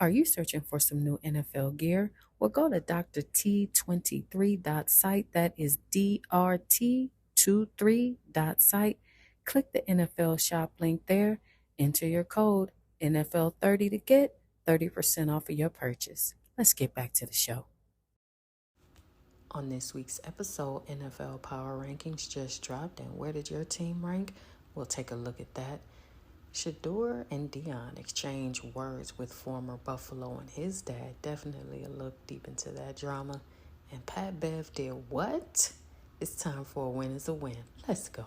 Are you searching for some new NFL gear? Well, go to DrT23.site. That is DRT23.site. Click the NFL shop link there. Enter your code NFL30 to get 30% off of your purchase. Let's get back to the show. On this week's episode, NFL Power Rankings just dropped, and where did your team rank? We'll take a look at that. Shador and Dion exchange words with former Buffalo and his dad. Definitely a look deep into that drama. And Pat Bev did what? It's time for a win is a win. Let's go.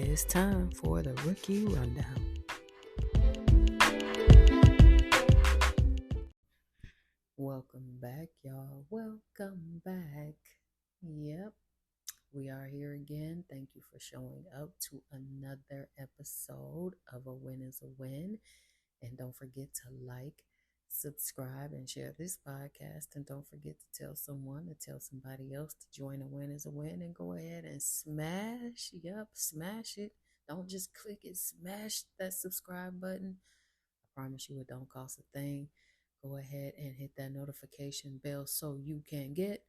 It's time for the rookie rundown. Welcome back, y'all. Welcome back. Yep, we are here again. Thank you for showing up to another episode of A Win is a Win. And don't forget to like, subscribe, and share this podcast. And don't forget to tell someone to tell somebody else to join A Win is a Win. And go ahead and smash it. Don't just click it, smash that subscribe button. I promise you it don't cost a thing. Go ahead and hit that notification bell so you can get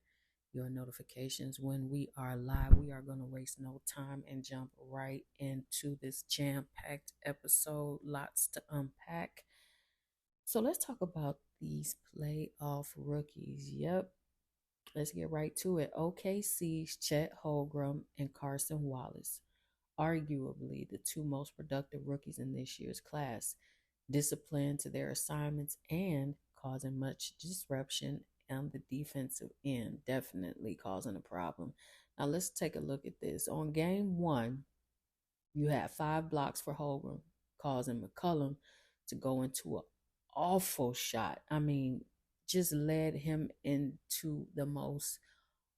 your notifications when we are live. We are going to waste no time and jump right into this jam-packed episode. Lots to unpack. So let's talk about these playoff rookies. Yep. Let's get right to it. OKC's Chet Holmgren and Carson Wallace, arguably the two most productive rookies in this year's class, disciplined to their assignments and causing much disruption on the defensive end, definitely causing a problem. Now let's take a look at this. On game one, you had 5 blocks for Holmgren, causing McCollum to go into an awful shot. I mean, just led him into the most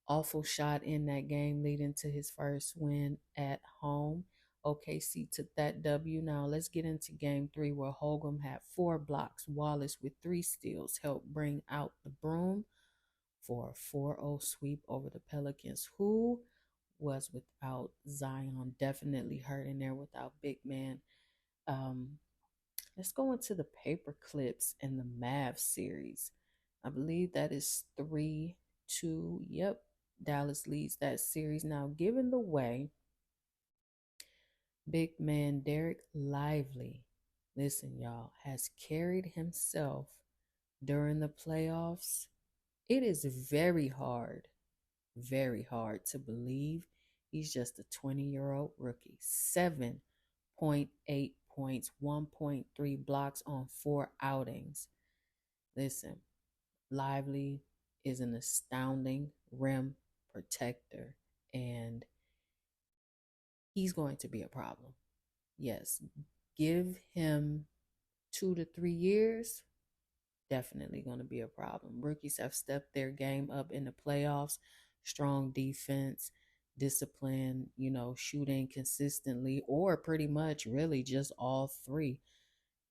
awful shot in that game, leading to his first win at home. OKC took that W. Now let's get into game 3, where Holmgren had 4 blocks. Wallace with 3 steals helped bring out the broom for a 4-0 sweep over the Pelicans, who was without Zion, definitely hurting there without big man. Let's go into the paper clips and the Mavs series. I believe that is 3-2. Yep, Dallas leads that series. Now, given the way big man Derek Lively, listen, y'all, has carried himself during the playoffs, it is very hard to believe he's just a 20-year-old rookie. 7.8 points, 1.3 blocks on 4 outings. Listen, Lively is an astounding rim protector, and he's going to be a problem. Yes, give him 2 to 3 years, definitely going to be a problem. Rookies have stepped their game up in the playoffs. Strong defense, discipline, shooting consistently, or pretty much really just all 3.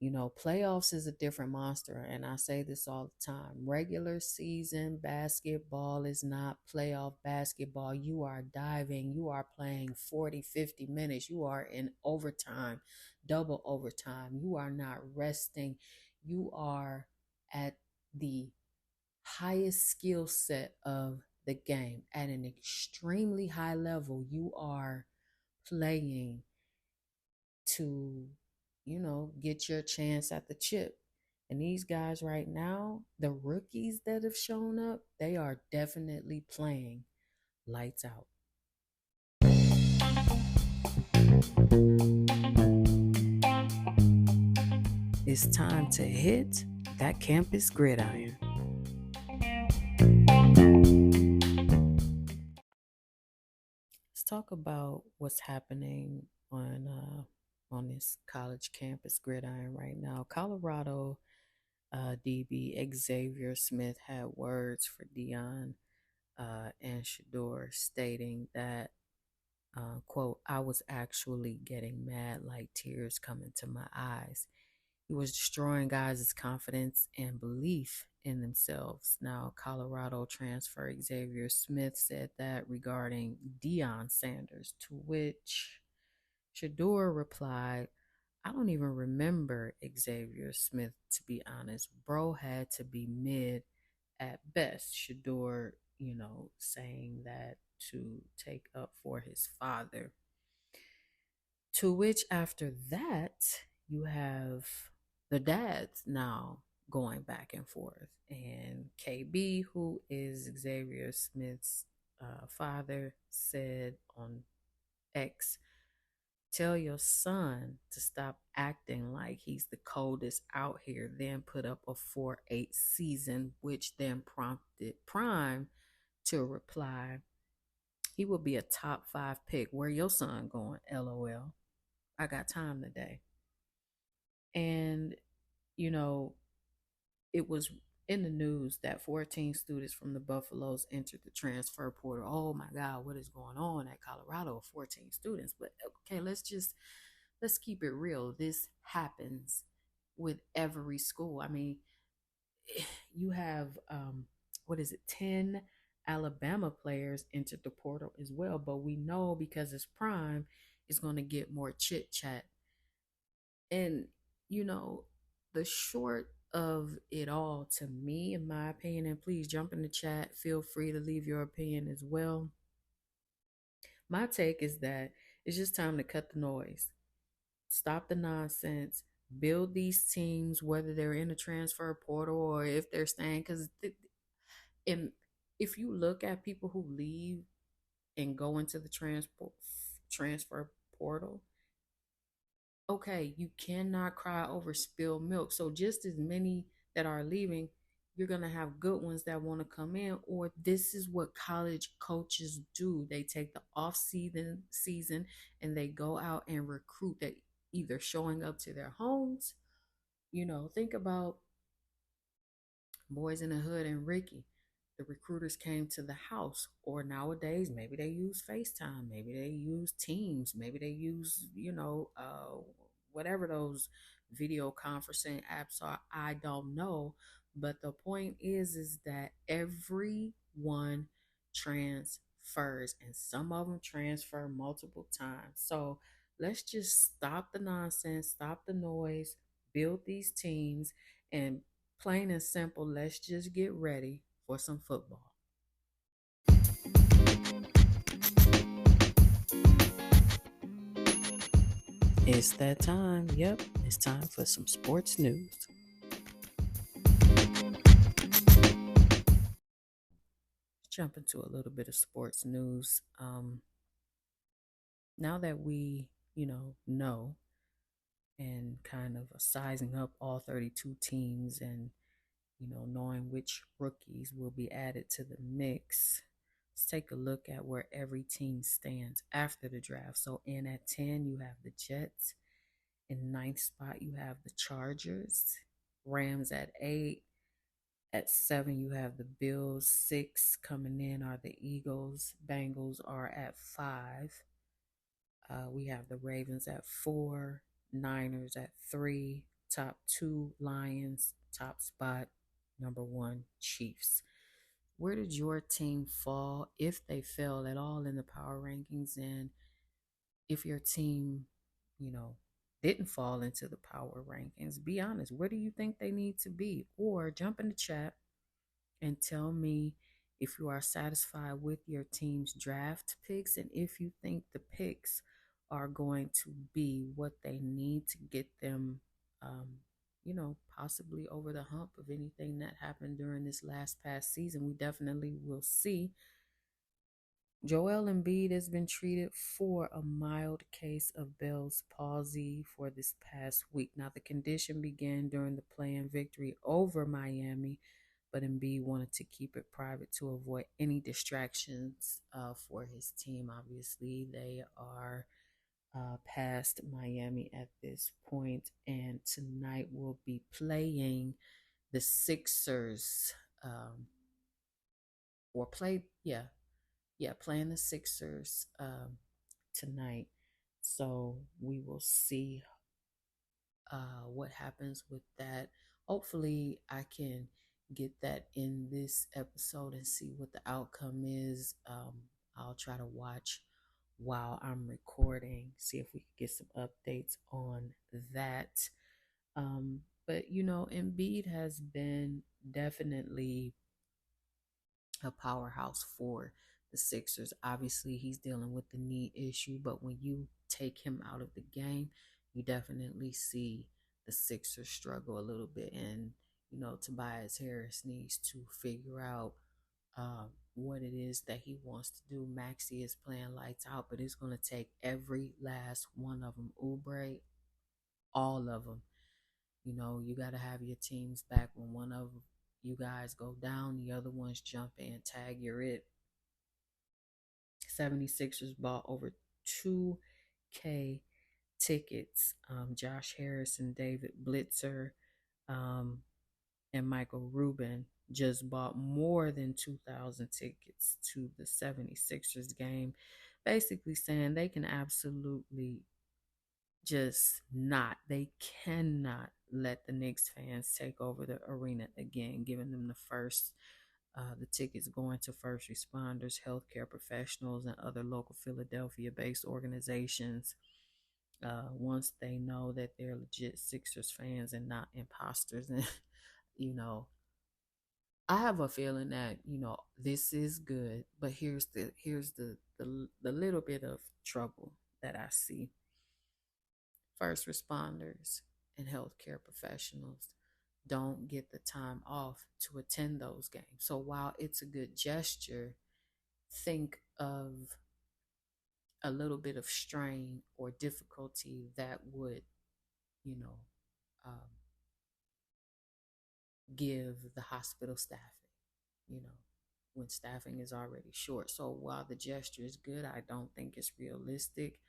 Playoffs is a different monster, and I say this all the time. Regular season basketball is not playoff basketball. You are diving. You are playing 40, 50 minutes. You are in overtime, double overtime. You are not resting. You are at the highest skill set of the game at an extremely high level. You are playing to get your chance at the chip. And these guys right now, the rookies that have shown up, they are definitely playing lights out. It's time to hit that campus gridiron. talk about what's happening on this college campus gridiron right now. Colorado DB Xavier Smith had words for Dion and Shador, stating that, quote, I was actually getting mad, like tears coming to my eyes. He was destroying guys' confidence and belief in themselves. Now, Colorado transfer Xavier Smith said that regarding Deion Sanders, to which Shador replied, I don't even remember Xavier Smith, to be honest. Bro had to be mid at best. Shador, saying that to take up for his father. To which, after that, you have the dads now going back and forth. And KB, who is Xavier Smith's father, said on X, tell your son to stop acting like he's the coldest out here, then put up a 4-8 season, which then prompted Prime to reply, he will be a top 5 pick. Where your son going? LOL. I got time today. And, you know, it was in the news that 14 students from the Buffaloes entered the transfer portal. Oh my God, what is going on at Colorado? 14 students. But okay, let's keep it real. This happens with every school. I mean, you have what is it, 10 Alabama players entered the portal as well. But we know because it's Prime, it's going to get more chit chat. And, you know, the short of it all, to me, in my opinion, and please jump in the chat, feel free to leave your opinion as well. My take is that it's just time to cut the noise, stop the nonsense, build these teams, whether they're in the transfer portal or if they're staying. Because if you look at people who leave and go into the transfer portal, okay, you cannot cry over spilled milk. So just as many that are leaving, you're going to have good ones that want to come in. Or this is what college coaches do. They take the off season and they go out and recruit, that either showing up to their homes. Think about Boys in the Hood and Ricky. The recruiters came to the house, or nowadays, maybe they use FaceTime, maybe they use Teams, maybe they use, whatever those video conferencing apps are. I don't know. But the point is that everyone transfers, and some of them transfer multiple times. So let's just stop the nonsense, stop the noise, build these teams, and plain and simple, let's just get ready for some football. It's that time. Yep, it's time for some sports news. Let's jump into a little bit of sports news. Now that we, know and kind of sizing up all 32 teams and, knowing which rookies will be added to the mix, let's take a look at where every team stands after the draft. So in at 10, you have the Jets. In ninth spot, you have the Chargers. Rams at 8. At 7, you have the Bills. 6 coming in are the Eagles. Bengals are at 5. We have the Ravens at 4. Niners at 3. Top 2, Lions. Top spot, number 1, Chiefs. Where did your team fall, if they fell at all in the power rankings? And if your team, didn't fall into the power rankings, be honest, where do you think they need to be? Or jump in the chat and tell me if you are satisfied with your team's draft picks and if you think the picks are going to be what they need to get them, possibly over the hump of anything that happened during this past season. We definitely will see. Joel Embiid has been treated for a mild case of Bell's palsy for this past week. Now, the condition began during the play-in victory over Miami, but Embiid wanted to keep it private to avoid any distractions for his team. Obviously, they are past Miami at this point, and tonight we'll be playing the Sixers. Or play, yeah, playing the Sixers tonight. So we will see what happens with that. Hopefully, I can get that in this episode and see what the outcome is. I'll try to watch while I'm recording, see if we can get some updates on that. But Embiid has been definitely a powerhouse for the Sixers. Obviously, he's dealing with the knee issue, but when you take him out of the game, you definitely see the Sixers struggle a little bit. And, Tobias Harris needs to figure out what it is that he wants to do. Maxey is playing lights out, but it's going to take every last one of them. Oubre, all of them. You got to have your teams back when one of you guys go down, the other ones jump in, tag, you're it. 76ers bought over 2K tickets. Josh Harrison, David Blitzer, and Michael Rubin just bought more than 2,000 tickets to the 76ers game, basically saying they can absolutely they cannot let the Knicks fans take over the arena again, giving them the tickets going to first responders, healthcare professionals, and other local Philadelphia-based organizations. Once they know that they're legit Sixers fans and not imposters, and you know, I have a feeling that this is good, but here's the little bit of trouble that I see. First responders and healthcare professionals don't get the time off to attend those games. So while it's a good gesture, think of a little bit of strain or difficulty that would, you know, um, give the hospital staffing, you know, when staffing is already short. So while the gesture is good, I don't think it's realistic.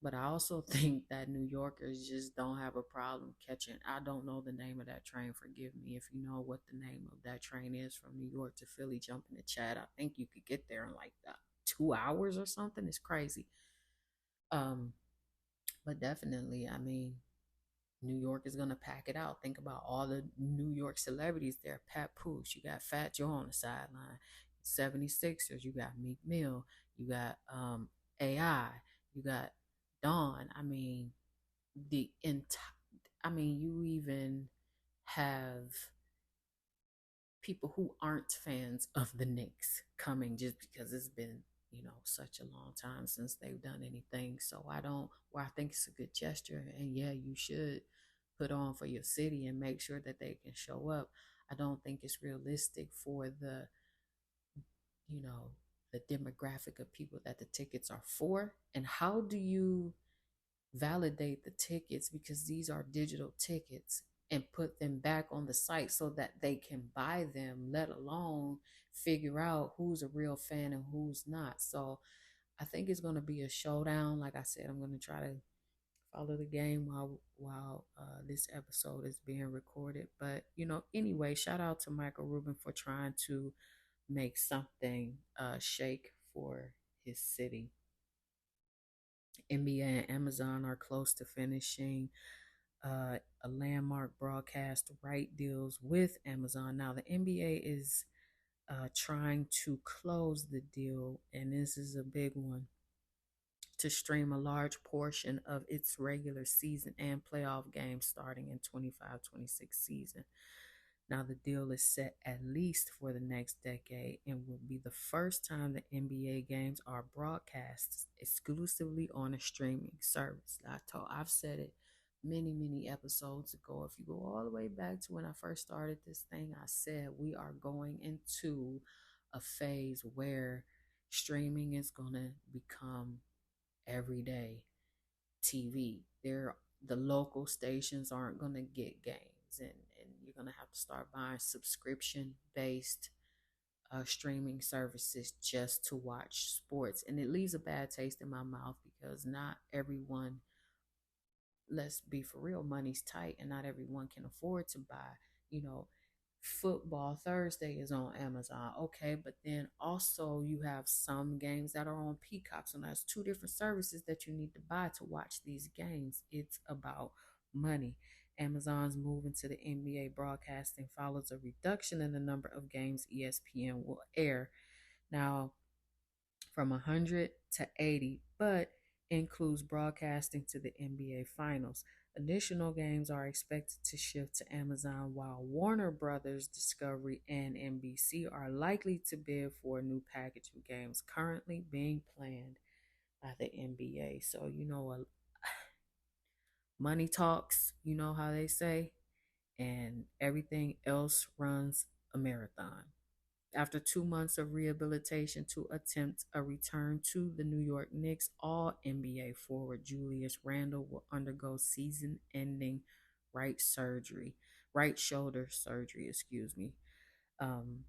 But I also think that New Yorkers just don't have a problem catching. I don't know the name of that train. Forgive me if you know what the name of that train is from New York to Philly. Jump in the chat. I think you could get there in like 2 hours or something. It's crazy. Um, but definitely, I mean, New York is gonna pack it out. Think about all the New York celebrities there. Pat Pooch, you got Fat Joe on the sideline. 76ers, you got Meek Mill, you got AI, you got Dawn. I mean, the entire you even have people who aren't fans of the Knicks coming just because it's been, such a long time since they've done anything. So I think it's a good gesture. And yeah, you should put on for your city and make sure that they can show up. I don't think it's realistic for you know, the demographic of people that the tickets are for. And how do you validate the tickets, because these are digital tickets, and put them back on the site so that they can buy them, let alone figure out who's a real fan and who's not. So I think it's going to be a showdown. Like I said, I'm going to try to follow the game while this episode is being recorded. But anyway, shout out to Michael Rubin for trying to make something shake for his city. NBA and Amazon are close to finishing a landmark broadcast right deals with Amazon. Now, the NBA is trying to close the deal, and this is a big one, to stream a large portion of its regular season and playoff games starting in 25-26 season. Now, the deal is set at least for the next decade and will be the first time the NBA games are broadcast exclusively on a streaming service. I've said it many episodes ago. If you go all the way back to when I first started this thing, I said we are going into a phase where streaming is going to become everyday TV. The local stations aren't going to get games, and you're going to have to start buying subscription based streaming services just to watch sports. And it leaves a bad taste in my mouth because not everyone, let's be for real, money's tight and not everyone can afford to buy, you know, football Thursday is on Amazon. Okay, but then also you have some games that are on Peacock. So that's two different services that you need to buy to watch these games. It's about money. Amazon's move into the NBA broadcasting follows a reduction in the number of games ESPN will air. Now, from 100 to 80, but includes broadcasting to the NBA Finals. Additional games are expected to shift to Amazon, while Warner Brothers Discovery and NBC are likely to bid for a new package of games currently being planned by the NBA. So, money talks, you know how they say, and everything else runs a marathon. After 2 months of rehabilitation to attempt a return to the New York Knicks, all NBA forward Julius Randle will undergo season-ending right shoulder surgery, excuse me. Um,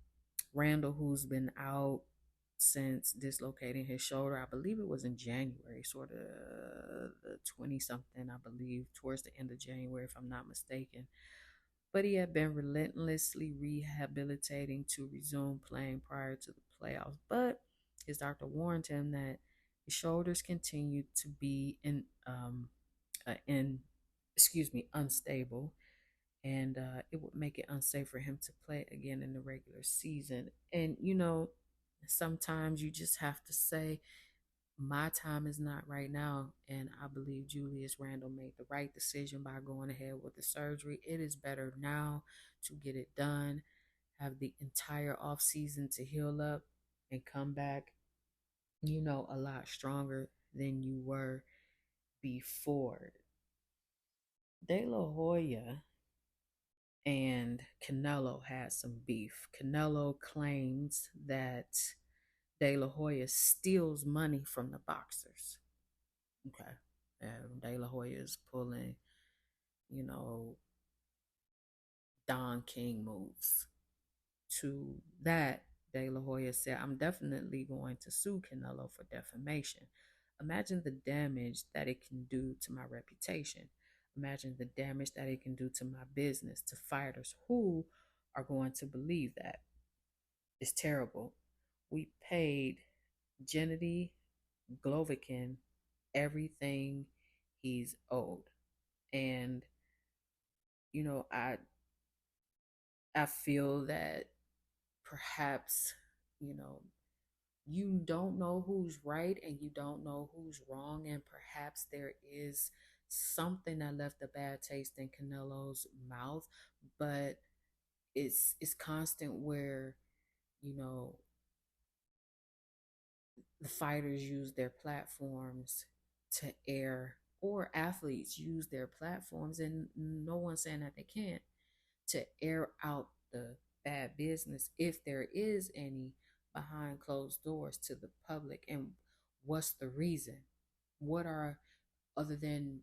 Randle, who's been out since dislocating his shoulder, I believe it was in January, sort of the 20 something, I believe, towards the end of January, if I'm not mistaken, but he had been relentlessly rehabilitating to resume playing prior to the playoffs. But his doctor warned him that his shoulders continued to be in excuse me, unstable, and it would make it unsafe for him to play again in the regular season. And sometimes you just have to say, my time is not right now. And I believe Julius Randle made the right decision by going ahead with the surgery. It is better now to get it done, have the entire off season to heal up and come back, a lot stronger than you were before. De La Hoya and Canelo had some beef. Canelo claims that De La Hoya steals money from the boxers. Okay. And De La Hoya is pulling, you know, Don King moves. To that, De La Hoya said, I'm definitely going to sue Canelo for defamation. Imagine the damage that it can do to my reputation. Imagine the damage that it can do to my business, to fighters who are going to believe that. It's terrible. We paid Gennady Golovkin everything he's owed. And you know, I I feel that perhaps, you know, you don't know who's right and you don't know who's wrong, and perhaps there is something that left a bad taste in Canelo's mouth, but it's constant where, you know, the fighters use their platforms to air, or athletes use their platforms, and no one's saying that they can't, to air out the bad business, if there is any, behind closed doors to the public. And what's the reason? What are, other than,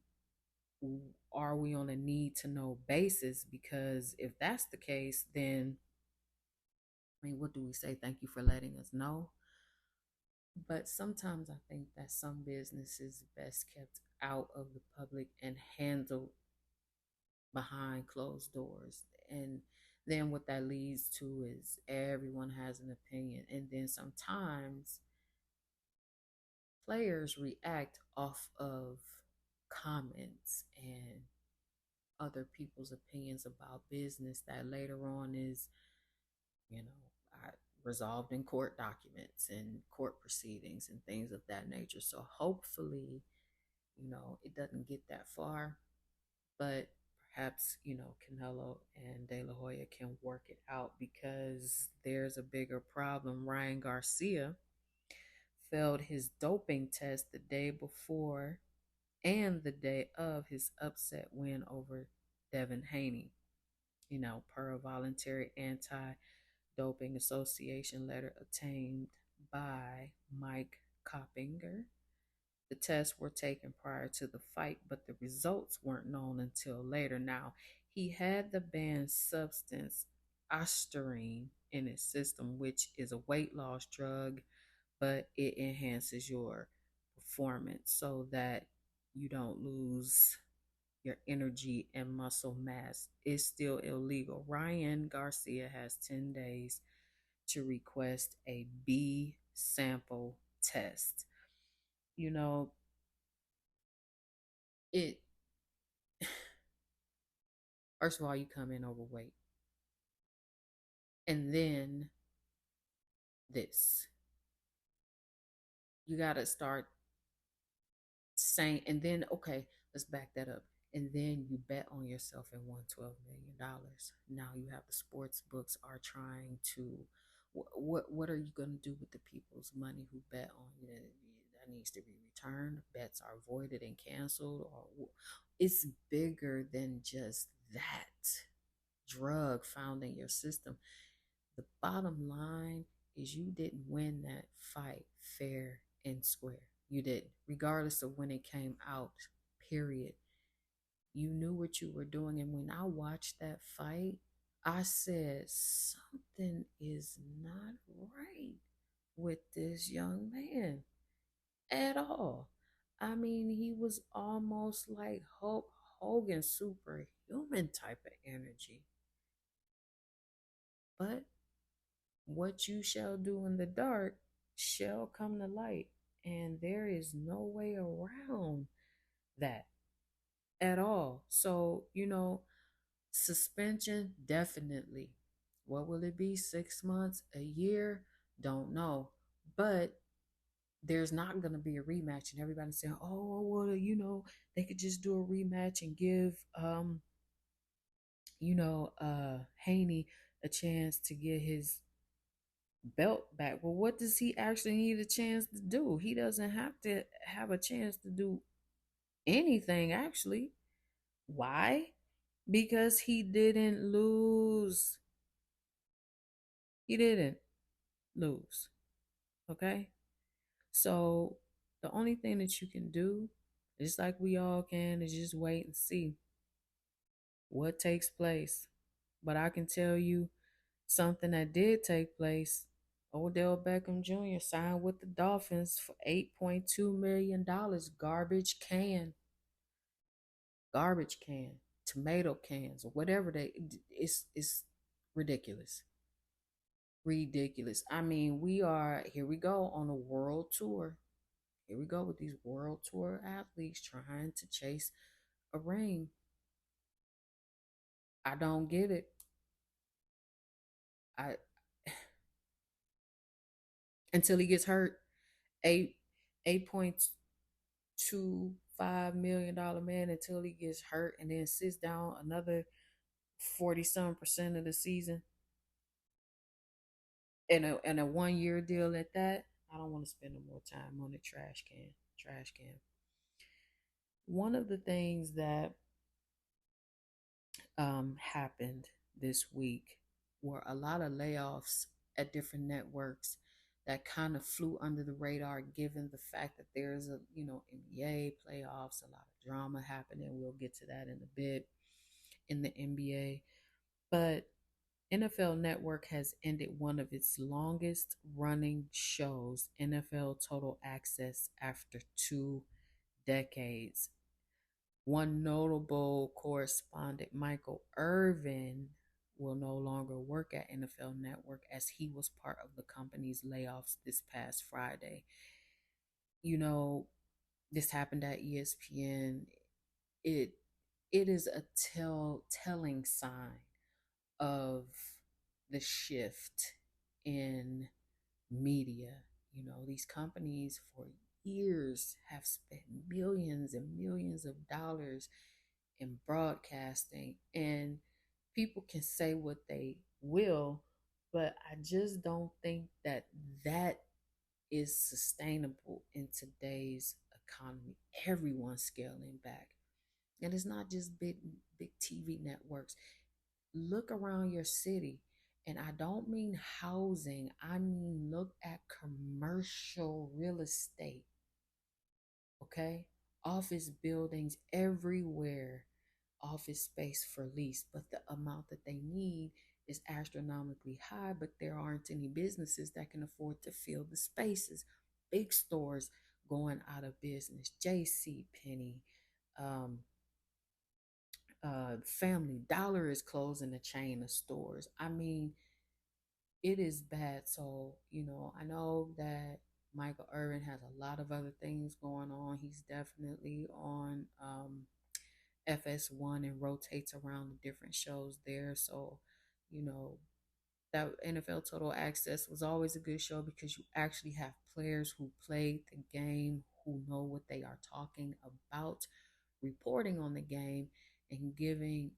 are we on a need to know basis? Because if that's the case, then I mean, what do we say? Thank you for letting us know. But sometimes I think that some business is best kept out of the public and handled behind closed doors. And then what that leads to is everyone has an opinion. And then sometimes players react off of comments and other people's opinions about business that later on is, you know, resolved in court documents and court proceedings and things of that nature. So hopefully, it doesn't get that far, but perhaps, Canelo and De La Hoya can work it out, because there's a bigger problem. Ryan Garcia failed his doping test the day before and the day of his upset win over Devin Haney. Per a voluntary anti-doping association letter obtained by Mike Coppinger. The tests were taken prior to the fight, but the results weren't known until later. Now, He had the banned substance ostarine in his system, which is a weight loss drug, but it enhances your performance so that you don't lose your energy and muscle mass. Is still illegal. Ryan Garcia has 10 days to request a B sample test. You know, it first of all, you come in overweight. And then this. You got to start saying, and then, okay, let's back that up. And then you bet on yourself and won $12 million. Now you have the sports books are trying to, what are you going to do with the people's money who bet on you? That needs to be returned. Bets are voided and canceled. Or it's bigger than just that drug found in your system. The bottom line is you didn't win that fight fair and square. You didn't, regardless of when it came out, period. You knew what you were doing. And when I watched that fight, I said, something is not right with this young man at all. I mean, he was almost like Hulk Hogan, superhuman type of energy. But what you shall do in the dark shall come to light. And there is no way around that at all. So, suspension, definitely. What will it be? 6 months, a year? Don't know. But there's not going to be a rematch. And everybody's saying, oh, well, they could just do a rematch and give, Haney a chance to get his belt back. Well, what does he actually need a chance to do? He doesn't have to have a chance to do anything, actually. Why? Because he didn't lose. He didn't lose. Okay? So the only thing that you can do, just like we all can, is just wait and see what takes place. But I can tell you something that did take place. Odell Beckham Jr. signed with the Dolphins for $8.2 million. Garbage can, tomato cans, or whatever it's ridiculous. Ridiculous. I mean, here we go on a world tour. Here we go with these world tour athletes trying to chase a ring. I don't get it. I until he gets hurt. Eight 8.25 million man until he gets hurt and then sits down another 40% of the season and a 1 year deal at that. I don't want to spend no more time on the trash can. Trash can. One of the things that happened this week were a lot of layoffs at different networks that kind of flew under the radar, given the fact that there's NBA playoffs, a lot of drama happening. We'll get to that in a bit in the NBA. But NFL Network has ended one of its longest running shows, NFL Total Access, after 2 decades. One notable correspondent, Michael Irvin, will no longer work at NFL Network as he was part of the company's layoffs this past Friday. This happened at ESPN. It it is a telling sign of the shift in media. These companies for years have spent millions and millions of dollars in broadcasting, and people can say what they will, but I just don't think that is sustainable in today's economy. Everyone's scaling back. And it's not just big TV networks. Look around your city. And I don't mean housing, I mean look at commercial real estate. Okay? Office buildings everywhere. office space for lease, but the amount that they need is astronomically high, but there aren't any businesses that can afford to fill the spaces. Big stores going out of business. JC Penney, um, Family Dollar is closing a chain of stores. I mean, it is bad. So, I know that Michael Irvin has a lot of other things going on. He's definitely on FS1 and rotates around the different shows there. So, you know, that NFL Total Access was always a good show because you actually have players who played the game, who know what they are talking about, reporting on the game, and giving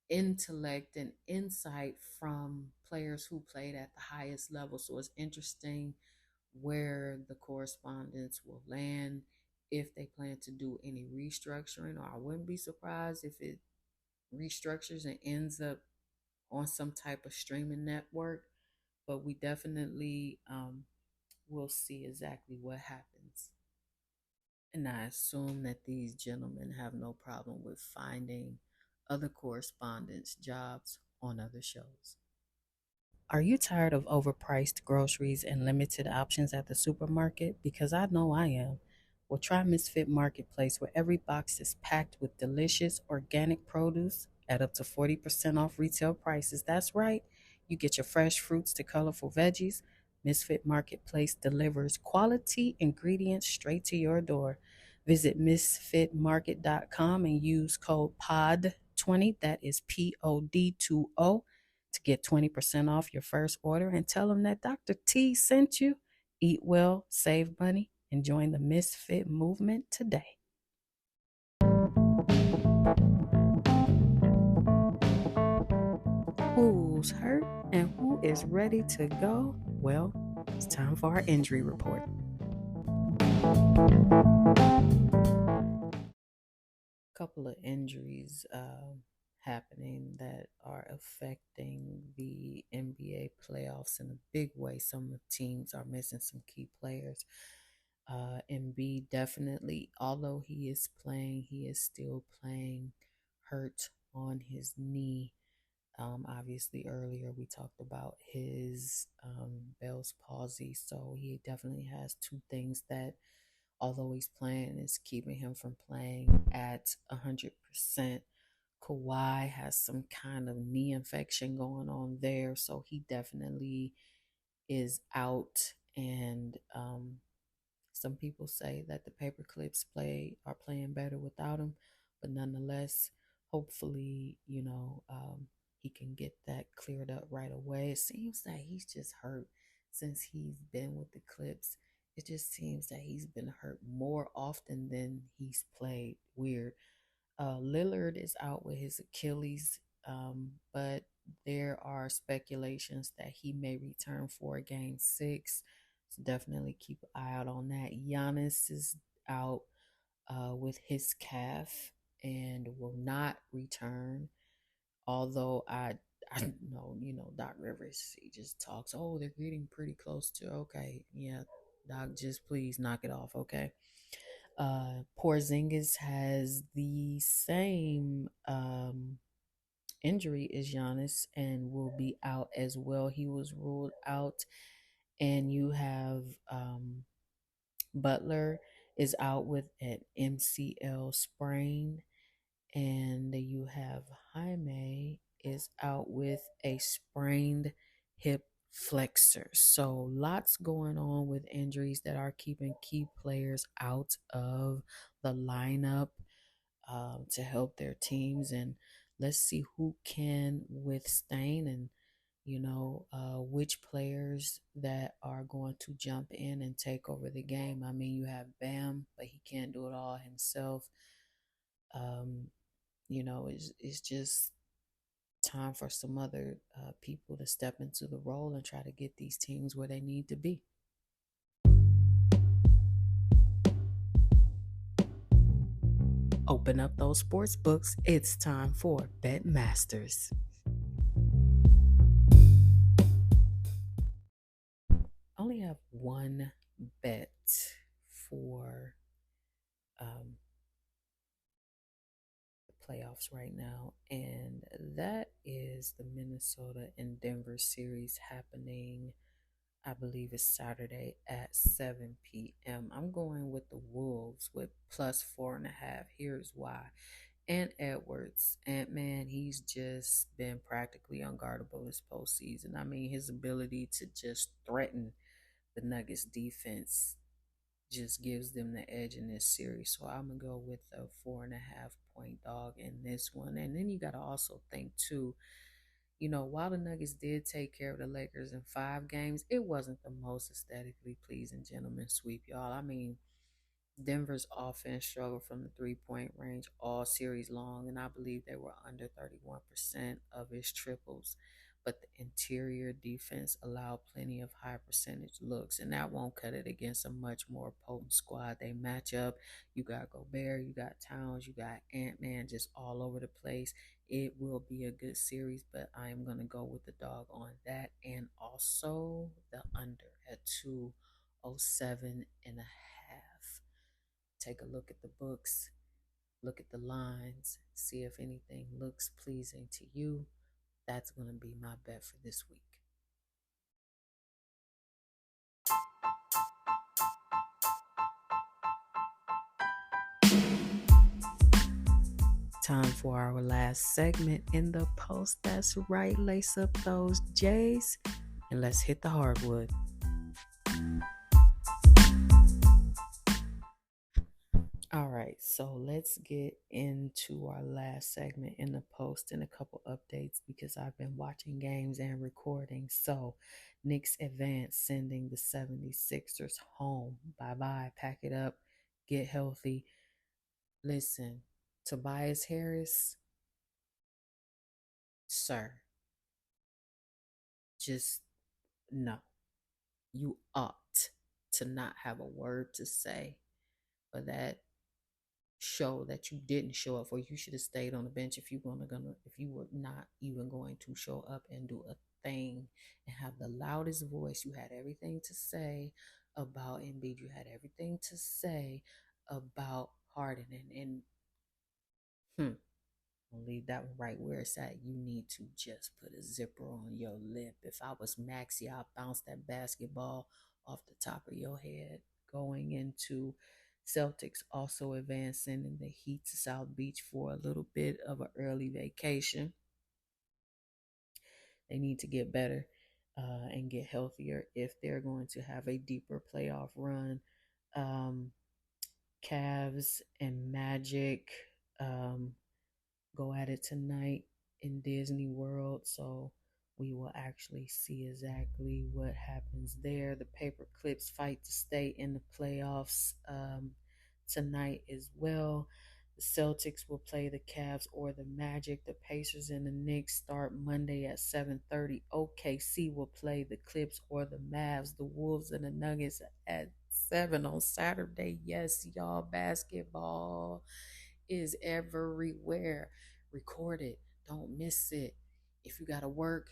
intellect and insight from players who played at the highest level. So it's interesting where the correspondents will land, if they plan to do any restructuring, or I wouldn't be surprised if it restructures and ends up on some type of streaming network. But we definitely will see exactly what happens. And I assume that these gentlemen have no problem with finding other correspondents' jobs on other shows. Are you tired of overpriced groceries and limited options at the supermarket? Because I know I am. Well, try Misfit Marketplace, where every box is packed with delicious organic produce at up to 40% off retail prices. That's right. You get your fresh fruits to colorful veggies. Misfit Marketplace delivers quality ingredients straight to your door. Visit misfitmarket.com and use code POD20, that is POD20, to get 20% off your first order, and tell them that Dr. T sent you. Eat well, save money, and join the Misfit movement today. Who's hurt and who is ready to go? Well, it's time for our injury report. Couple of injuries happening that are affecting the NBA playoffs in a big way. Some teams are missing some key players. Embiid definitely, although he is still playing hurt on his knee. Obviously, earlier we talked about his Bell's palsy, so he definitely has two things that, although he's playing, is keeping him from playing at 100%. Kawhi has some kind of knee infection going on there, so he definitely is out. And some people say that the paperclips are playing better without him, but nonetheless, hopefully, he can get that cleared up right away. It seems that he's just hurt since he's been with the Clips. It just seems that he's been hurt more often than he's played. Weird. Lillard is out with his Achilles, but there are speculations that he may return for game 6. So definitely keep an eye out on that. Giannis is out with his calf and will not return. Although I know, Doc Rivers, he just talks, oh, they're getting pretty close to, okay, yeah, Doc, just please knock it off, okay? Porzingis has the same injury as Giannis and will be out as well. He was ruled out. And you have Butler is out with an MCL sprain. And you have Jaime is out with a sprained hip flexor. So lots going on with injuries that are keeping key players out of the lineup to help their teams. And let's see who can withstand, and which players that are going to jump in and take over the game. I mean, you have Bam, but he can't do it all himself. Um, it's just time for some other people to step into the role and try to get these teams where they need to be. Open up those sports books. It's time for Bet Masters. I only have one bet for the playoffs right now, and that is the Minnesota and Denver series happening. I believe it's Saturday at 7 p.m. I'm going with the Wolves with plus 4.5. Here's why. And Edwards, Ant Man, he's just been practically unguardable this postseason. I mean, his ability to just threaten the Nuggets defense just gives them the edge in this series. So I'm gonna go with a 4.5 point dog in this one. And then you gotta also think too, while the Nuggets did take care of the Lakers in 5 games, it wasn't the most aesthetically pleasing gentleman sweep, y'all. I mean, Denver's offense struggled from the 3 point range all series long, and I believe they were under 31% of its triples. But the interior defense allowed plenty of high percentage looks, and that won't cut it against a much more potent squad. They match up. You got Gobert, you got Towns, you got Ant Man just all over the place. It will be a good series, but I am going to go with the dog on that, and also the under at 207.5. Take a look at the books, look at the lines, see if anything looks pleasing to you. That's going to be my bet for this week. Time for our last segment in the post. That's right, lace up those J's and let's hit the hardwood. All right, so let's get into our last segment in the post and a couple updates because I've been watching games and recording. So, Knicks advance, sending the 76ers home. Bye bye, pack it up, get healthy. Listen, Tobias Harris, sir, just no. You ought to not have a word to say for that show that you didn't show up for. You should have stayed on the bench if you were not even going to show up and do a thing and have the loudest voice. You had everything to say about Embiid. You had everything to say about Harden and I'll leave that one right where it's at. You need to just put a zipper on your lip. If I was Maxie, I'd bounce that basketball off the top of your head. Going into Celtics also advancing in the Heat to South Beach for a little bit of an early vacation. They need to get better and get healthier if they're going to have a deeper playoff run. Um, Cavs and Magic. Go at it tonight in Disney World. So we will actually see exactly what happens there. The Paper Clips fight to stay in the playoffs tonight as well. The Celtics will play the Cavs or the Magic. The Pacers and the Knicks start Monday at 7:30. OKC will play the Clips or the Mavs. The Wolves and the Nuggets at 7 on Saturday. Yes, y'all, basketball is everywhere. Record it. Don't miss it. If you got to work,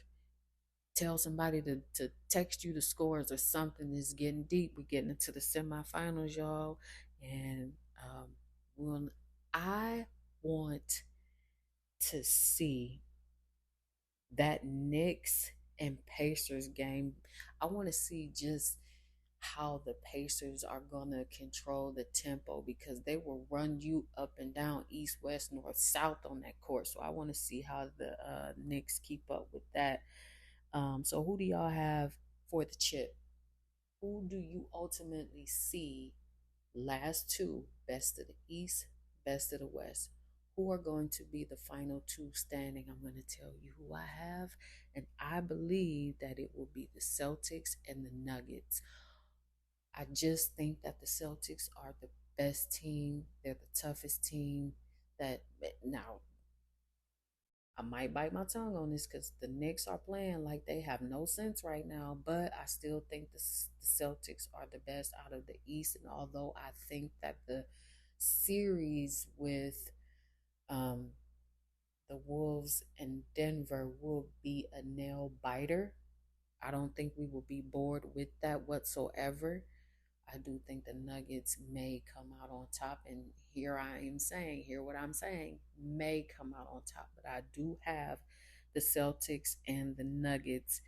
tell somebody to text you the scores or something. It's getting deep. We're getting into the semifinals, y'all. And we'll, I want to see that Knicks and Pacers game. I want to see just how the Pacers are going to control the tempo because they will run you up and down, east, west, north, south on that court. So I want to see how the Knicks keep up with that. So who do y'all have for the chip? Who do you ultimately see last two, best of the East, best of the West? Who are going to be the final two standing? I'm going to tell you who I have, and I believe that it will be the Celtics and the Nuggets. I just think that the Celtics are the best team. They're the toughest team. That now I might bite my tongue on this because the Knicks are playing like they have no sense right now, but I still think the Celtics are the best out of the East. And although I think that the series with um, the Wolves and Denver will be a nail biter, I don't think we will be bored with that whatsoever. I do think the Nuggets may come out on top. And here I am saying, hear what I'm saying, may come out on top. But I do have the Celtics and the Nuggets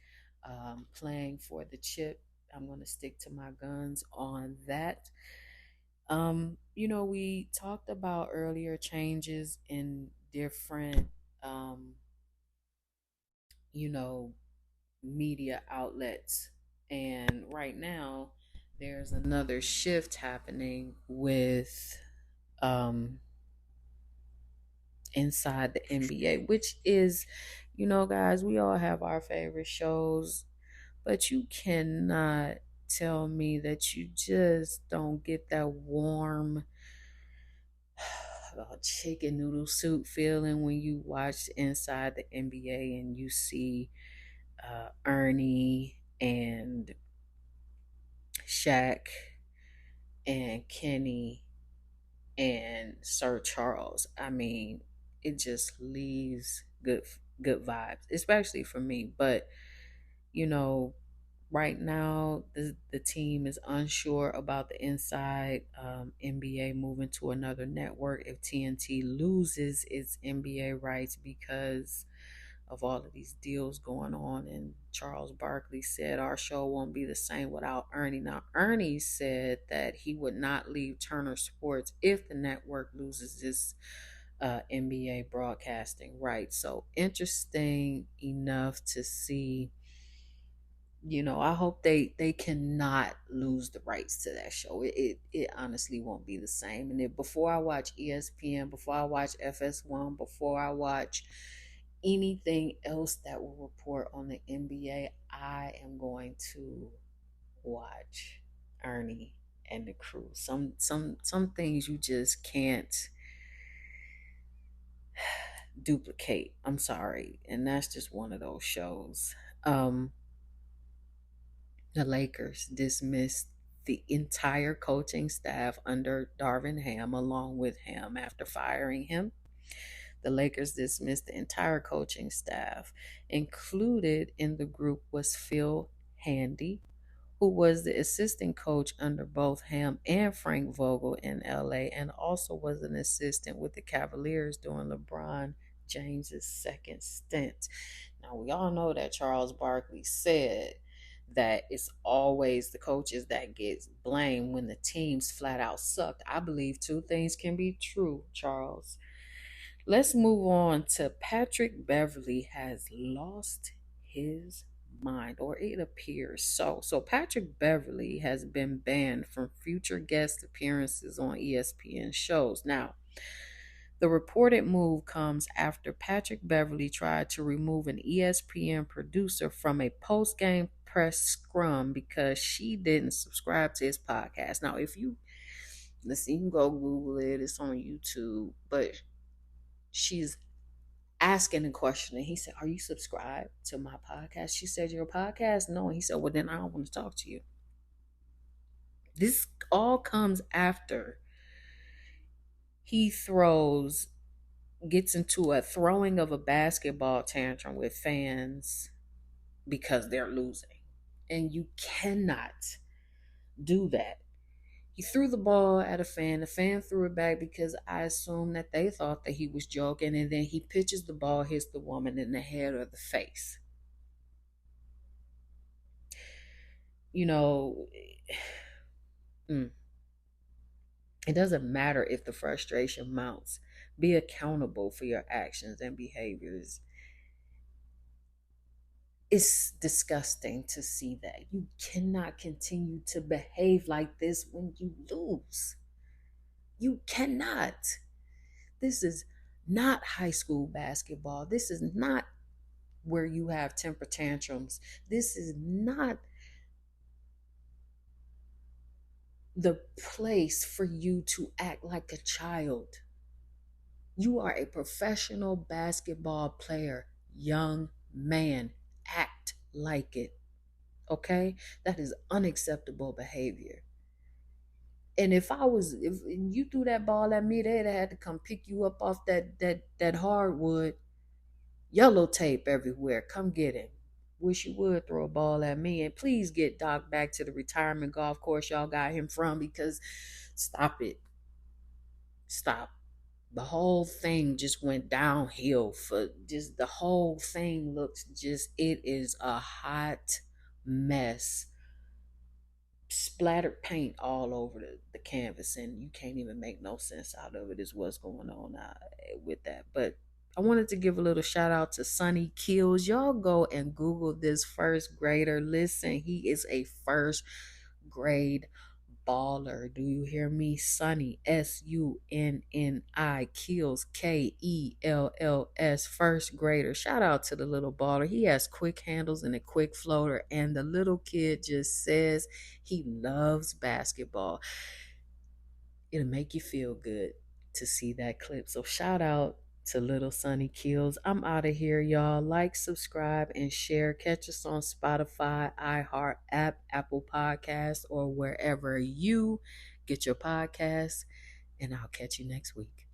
playing for the chip. I'm going to stick to my guns on that. We talked about earlier changes in different, um, you know, media outlets. And right now, there's another shift happening with um, inside the NBA, which is, guys, we all have our favorite shows, but you cannot tell me that you just don't get that warm chicken noodle soup feeling when you watch inside the NBA and you see Ernie and Shaq and Kenny and Sir Charles. I mean, it just leaves good vibes, especially for me. But you know, right now the team is unsure about the inside NBA moving to another network if TNT loses its NBA rights because of all of these deals going on. And Charles Barkley said our show won't be the same without Ernie. Now, Ernie said that he would not leave Turner Sports if the network loses this NBA broadcasting rights. So interesting enough to see. I hope they cannot lose the rights to that show. It honestly won't be the same. And if before I watch ESPN, before I watch FS1, before I watch anything else that will report on the NBA, I am going to watch Ernie and the crew. Some things you just can't duplicate. I'm sorry. And that's just one of those shows. The Lakers dismissed the entire coaching staff under Darvin Ham along with him after firing him. The Lakers dismissed the entire coaching staff. Included in the group was Phil Handy, who was the assistant coach under both Ham and Frank Vogel in LA, and also was an assistant with the Cavaliers during LeBron James's second stint. Now, we all know that Charles Barkley said that it's always the coaches that gets blamed when the teams flat out sucked. I believe two things can be true, Charles. Let's move on to Patrick Beverly has lost his mind, or it appears so. So Patrick Beverly has been banned from future guest appearances on ESPN shows. Now, the reported move comes after Patrick Beverly tried to remove an ESPN producer from a post-game press scrum because she didn't subscribe to his podcast. Now, if you listen, you can go Google it, it's on YouTube, but she's asking a question and he said, "Are you subscribed to my podcast?" She said, "Your podcast?" No. And he said, "Well, then I don't want to talk to you." This all comes after he gets into a throwing of a basketball tantrum with fans because they're losing. And you cannot do that. He threw the ball at a fan. The fan threw it back because I assume that they thought that he was joking. And then he pitches the ball, hits the woman in the head or the face. You know, it doesn't matter if the frustration mounts. Be accountable for your actions and behaviors. It's disgusting to see that. You cannot continue to behave like this when you lose. You cannot. This is not high school basketball. This is not where you have temper tantrums. This is not the place for you to act like a child. You are a professional basketball player, young man. Act like it. Okay? That is unacceptable behavior. And if you threw that ball at me, they'd have had to come pick you up off that hardwood, yellow tape everywhere. Come get him. wish you would throw a ball at me. And please get Doc back to the retirement golf course y'all got him from, because stop it. Stop. The whole thing just went downhill. For just the whole thing looks just, it is a hot mess. Splattered paint all over the canvas, and you can't even make no sense out of it, is what's going on with that. But I wanted to give a little shout out to Sonny Kills. Y'all go and Google this first grader. Listen, he is a first grade baller. Do you hear me? Sunny, Sunni, Kills, Kells, first grader. Shout out to the little baller. He has quick handles and a quick floater, and the little kid just says he loves basketball. It'll make you feel good to see that clip. So shout out to little Sunny Kills. I'm out of here, y'all. Like, subscribe, and share. Catch us on Spotify, iHeart app, Apple Podcasts, or wherever you get your podcasts. And I'll catch you next week.